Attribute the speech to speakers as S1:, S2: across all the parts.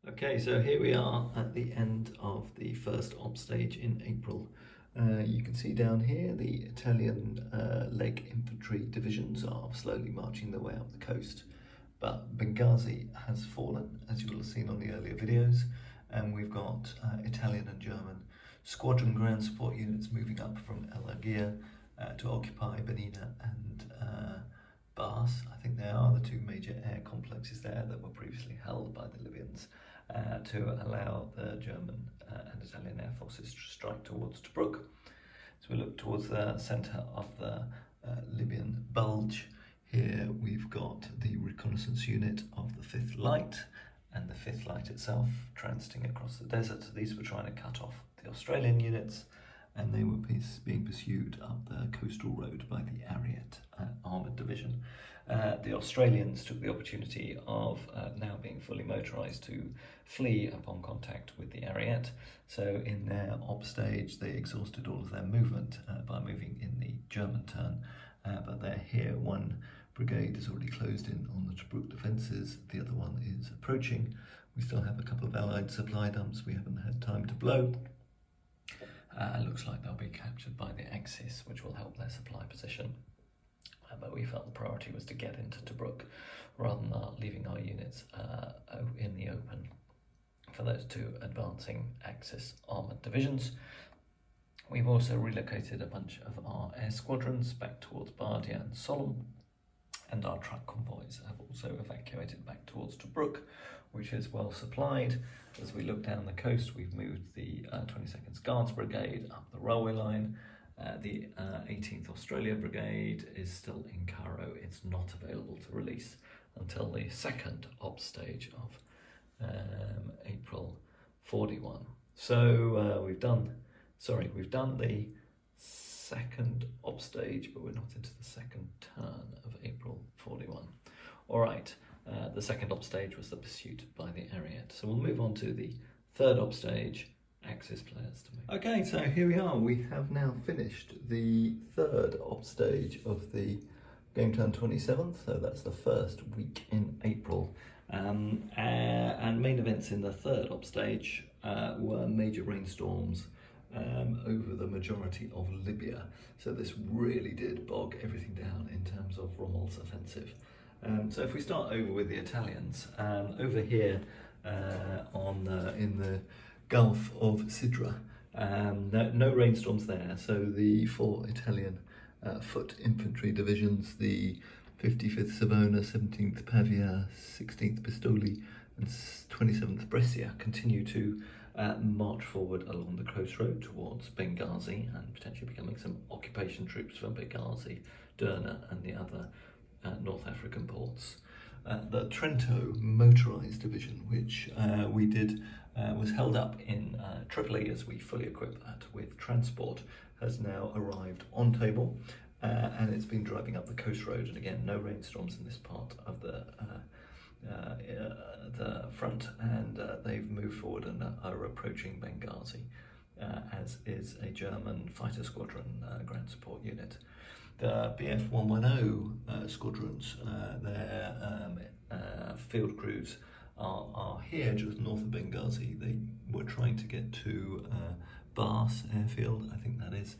S1: Okay, so here we are at the end of the first op stage in April. You can see down here the Italian leg infantry divisions are slowly marching their way up the coast. But Benghazi has fallen, as you will have seen on the earlier videos, and we've got Italian and German squadron ground support units moving up from El Agia to occupy Benina and Bas. I think they are the two major air complexes there that were previously held by the Libyans to allow the German and Italian air forces to strike towards Tobruk. So we look towards the centre of the Libyan bulge. Here we've got the reconnaissance unit of the 5th Light and the 5th Light itself transiting across the desert. These were trying to cut off the Australian units, and they were being pursued up the coastal road by the Ariete armoured division. The Australians took the opportunity of now being fully motorised to flee upon contact with the Ariete. So in their op stage, they exhausted all of their movement by moving in the German turn. But they're here. One brigade is already closed in on the Tobruk defences. The other one is approaching. We still have a couple of Allied supply dumps we haven't had time to blow. Looks like they'll be captured by the Axis, which will help their supply position. But we felt the priority was to get into Tobruk rather than leaving our units in the open for those two advancing Axis armoured divisions. We've also relocated a bunch of our air squadrons back towards Bardia and Sollum, and our truck convoys have also evacuated back towards Tobruk, which is well supplied. As we look down the coast, we've moved the 22nd Guards Brigade up the railway line. The 18th Australia Brigade is still in Cairo. It's not available to release until the second op stage of April 41. So we've done the second op stage, but we're not into the second turn of April 41. All right, the second op stage was the pursuit by the Ariete. So we'll move on to the third op stage, Axis players to me. Okay, so here we are. We have now finished the third op stage of the game turn 27th, so that's the first week in April. And main events in the third op stage were major rainstorms over the majority of Libya. So this really did bog everything down in terms of Rommel's offensive. So if we start over with the Italians, over here in the Gulf of Sidra, no rainstorms there. So the 4 Italian foot infantry divisions, the 55th Savona, 17th Pavia, 16th Pistoli and 27th Brescia continue to march forward along the coast road towards Benghazi and potentially becoming some occupation troops from Benghazi, Derna and the other North African ports. The Trento motorised division, which was held up in Tripoli as we fully equipped that with transport, has now arrived on table and it's been driving up the coast road. And again, no rainstorms in this part of the front, and they've moved forward and are approaching Benghazi, as is a German fighter squadron ground support unit. The BF 110 squadrons, their field crews are here just north of Benghazi. They were trying to get to Bas airfield, I think that is,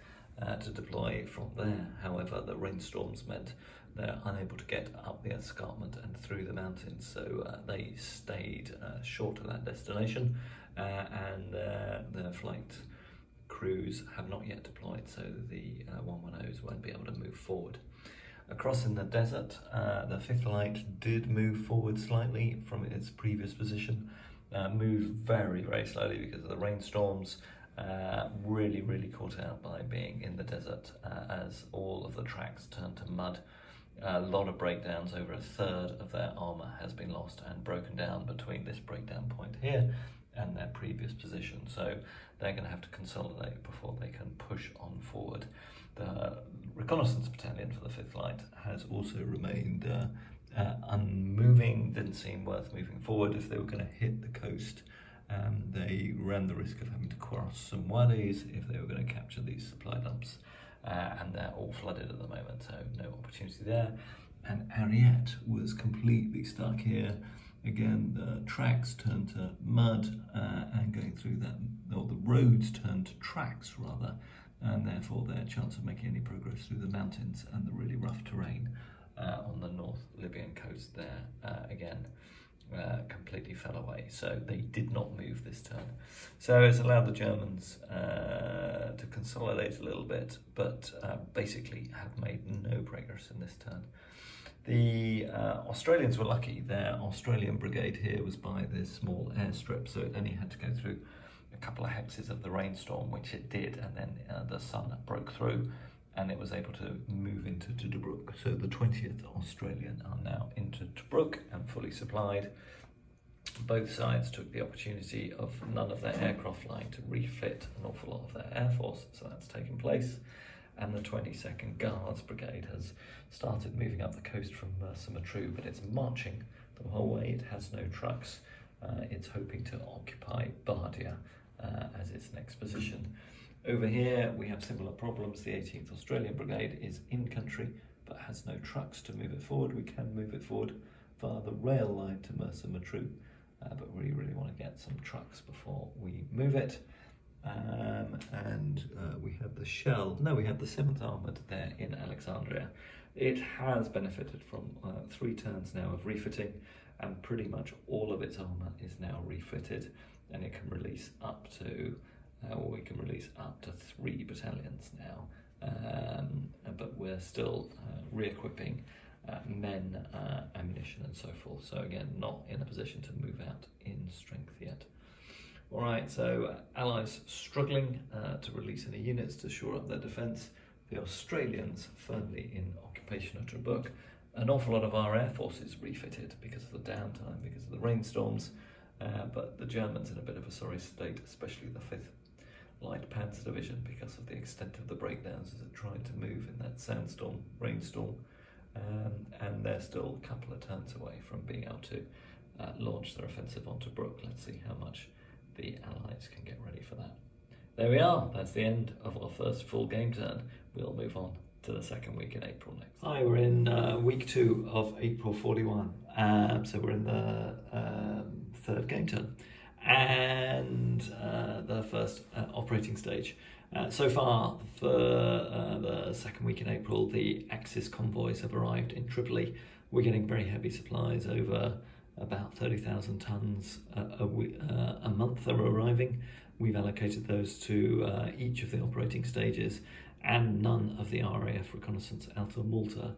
S1: to deploy from there. However, the rainstorms meant they're unable to get up the escarpment and through the mountains, so they stayed short of that destination, and their flight crews have not yet deployed, so the 110s won't be able to move forward. Across in the desert, the 5th Light did move forward slightly from its previous position, moved very, very slowly because of the rainstorms, really caught out by being in the desert as all of the tracks turned to mud. A lot of breakdowns. Over a third of their armour has been lost and broken down between this breakdown point here and their previous position, so they're going to have to consolidate before they can push on forward. The reconnaissance battalion for the 5th Light has also remained unmoving, didn't seem worth moving forward. If they were going to hit the coast, they ran the risk of having to cross some wadis if they were going to capture these supply dumps, and they're all flooded at the moment, so no opportunity there. And Ariete was completely stuck here again, the tracks turn to mud and going through that, or the roads turn to tracks rather, and therefore their chance of making any progress through the mountains and the really rough terrain on the North Libyan coast there again completely fell away. So they did not move this turn. So it's allowed the Germans to consolidate a little bit, but basically have made no progress in this turn. The Australians were lucky. Their Australian brigade here was by this small airstrip, so it only had to go through a couple of hexes of the rainstorm, which it did, and then the sun broke through and it was able to move into Tobruk. So the 20th Australian are now into Tobruk and fully supplied. Both sides took the opportunity of none of their aircraft flying to refit an awful lot of their air force, so that's taken place. And the 22nd Guards Brigade has started moving up the coast from Matruh, but it's marching the whole way. It has no trucks. It's hoping to occupy Bardia as its next position. Over here we have similar problems. The 18th Australian Brigade is in country but has no trucks to move it forward. We can move it forward via the rail line to Mersa Matruh, but we really want to get some trucks before we move it. We have the Shell, no, we have the 7th Armoured there in Alexandria. It has benefited from 3 turns now of refitting, and pretty much all of its armour is now refitted, and it can release up to, we can release up to 3 battalions now, but we're still re-equipping men, ammunition and so forth, so again, not in a position to move out in strength yet. Alright, so Allies struggling to release any units to shore up their defence. The Australians firmly in occupation of Tobruk. An awful lot of our air force is refitted because of the downtime, because of the rainstorms, but the Germans in a bit of a sorry state, especially the 5th Light Panzer Division, because of the extent of the breakdowns as it tried to move in that sandstorm, rainstorm, and they're still a couple of turns away from being able to launch their offensive on Tobruk. Let's see how much the Allies can get ready for that. There we are, that's the end of our first full game turn. We'll move on to the second week in April next. Hi, we're in week 2 of April 41, so we're in the 3rd game turn and the first operating stage. So far for the second week in April, the Axis convoys have arrived in Tripoli. We're getting very heavy supplies, over about 30,000 tonnes a month are arriving. We've allocated those to each of the operating stages, and none of the RAF reconnaissance out of Malta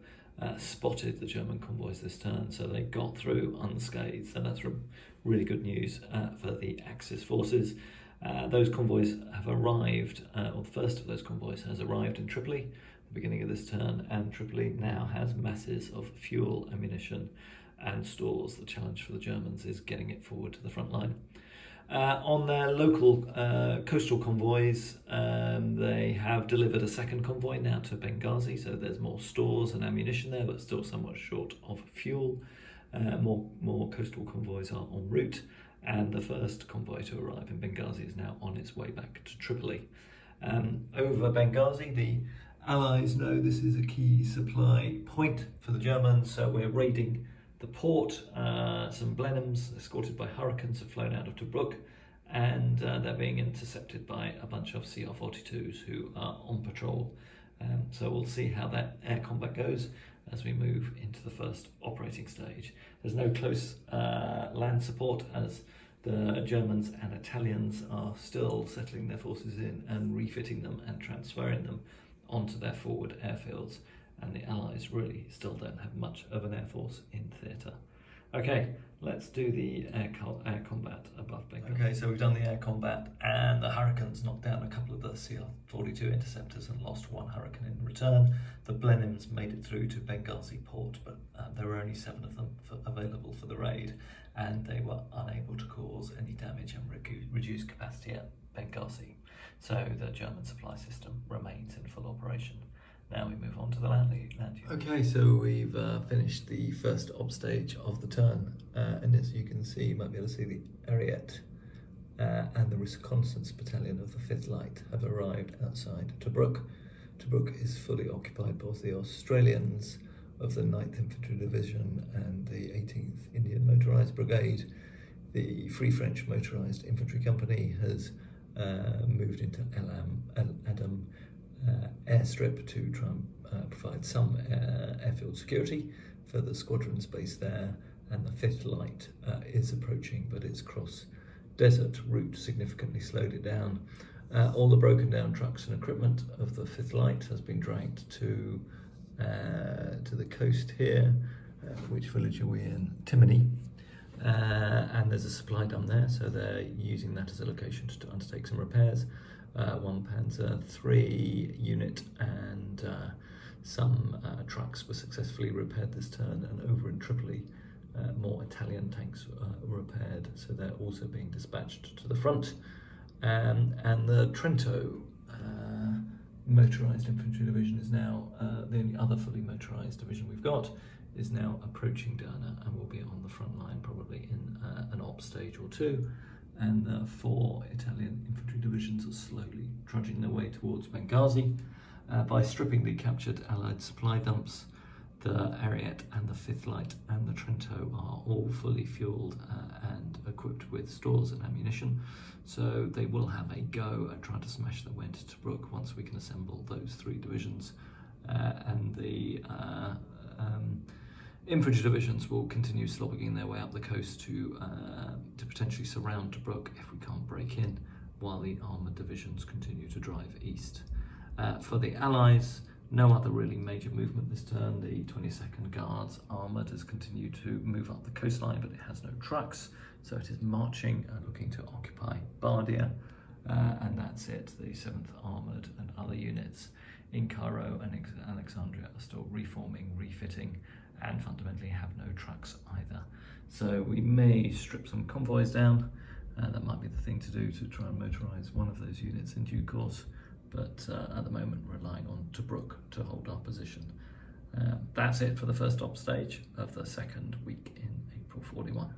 S1: spotted the German convoys this turn, so they got through unscathed, and that's really good news for the Axis forces. Those convoys have arrived, or the first of those convoys has arrived in Tripoli at the beginning of this turn, and Tripoli now has masses of fuel, ammunition and stores. The challenge for the Germans is getting it forward to the front line. On their local coastal convoys, they have delivered a second convoy now to Benghazi, so there's more stores and ammunition there, but still somewhat short of fuel. More coastal convoys are en route, and the first convoy to arrive in Benghazi is now on its way back to Tripoli. Over Benghazi, the Allies know this is a key supply point for the Germans, so we're raiding the port. Some Blenheims escorted by Hurricanes have flown out of Tobruk, and they're being intercepted by a bunch of CR-42s who are on patrol. So we'll see how that air combat goes as we move into the first operating stage. There's no close land support, as the Germans and Italians are still settling their forces in and refitting them and transferring them onto their forward airfields, and the Allies really still don't have much of an air force in theatre. Okay, let's do the air combat above Benghazi. Okay, so we've done the air combat, and the Hurricanes knocked down a couple of the CR-42 interceptors and lost 1 Hurricane in return. The Blenheims made it through to Benghazi port, but there were only 7 of them available for the raid, and they were unable to cause any damage and reduce capacity at Benghazi. So the German supply system remains in full operation. Now we move on to the land unit. Okay, so we've finished the first op stage of the turn, and as you can see, you might be able to see the Ariete and the reconnaissance battalion of the 5th Light have arrived outside Tobruk. Tobruk is fully occupied. Both the Australians of the 9th Infantry Division and the 18th Indian Motorised Brigade. The Free French Motorised Infantry Company has moved into El Adam airstrip to try and provide some airfield security for the squadrons based there, and the 5th Light is approaching, but its cross-desert route significantly slowed it down. All the broken down trucks and equipment of the 5th Light has been dragged to the coast here. Which village are we in? Timony. And there's a supply dump there, so they're using that as a location to undertake some repairs. 1 Panzer III unit and some trucks were successfully repaired this turn, and over in Tripoli more Italian tanks were repaired, so they're also being dispatched to the front. And the Trento motorised infantry division is now the only other fully motorised division we've got, is now approaching Derna and will be on the front line probably in an op stage or two. And the 4 Italian infantry divisions are slowly trudging their way towards Benghazi. By stripping the captured Allied supply dumps, the Ariete and the 5th Light and the Trento are all fully fuelled and equipped with stores and ammunition, so they will have a go at trying to smash their way into Tobruk once we can assemble those 3 divisions. And the infantry divisions will continue slogging their way up the coast to potentially surround Tobruk if we can't break in, while the armoured divisions continue to drive east. For the Allies, no other really major movement this turn. The 22nd Guards armoured has continued to move up the coastline, but it has no trucks, so it is marching and looking to occupy Bardia, and that's it. The 7th Armoured and other units in Cairo and Alexandria are still reforming, refitting, and fundamentally have no trucks either. So we may strip some convoys down. That might be the thing to do, to try and motorise one of those units in due course, but at the moment relying on Tobruk to hold our position. That's it for the first op stage of the second week in April 41.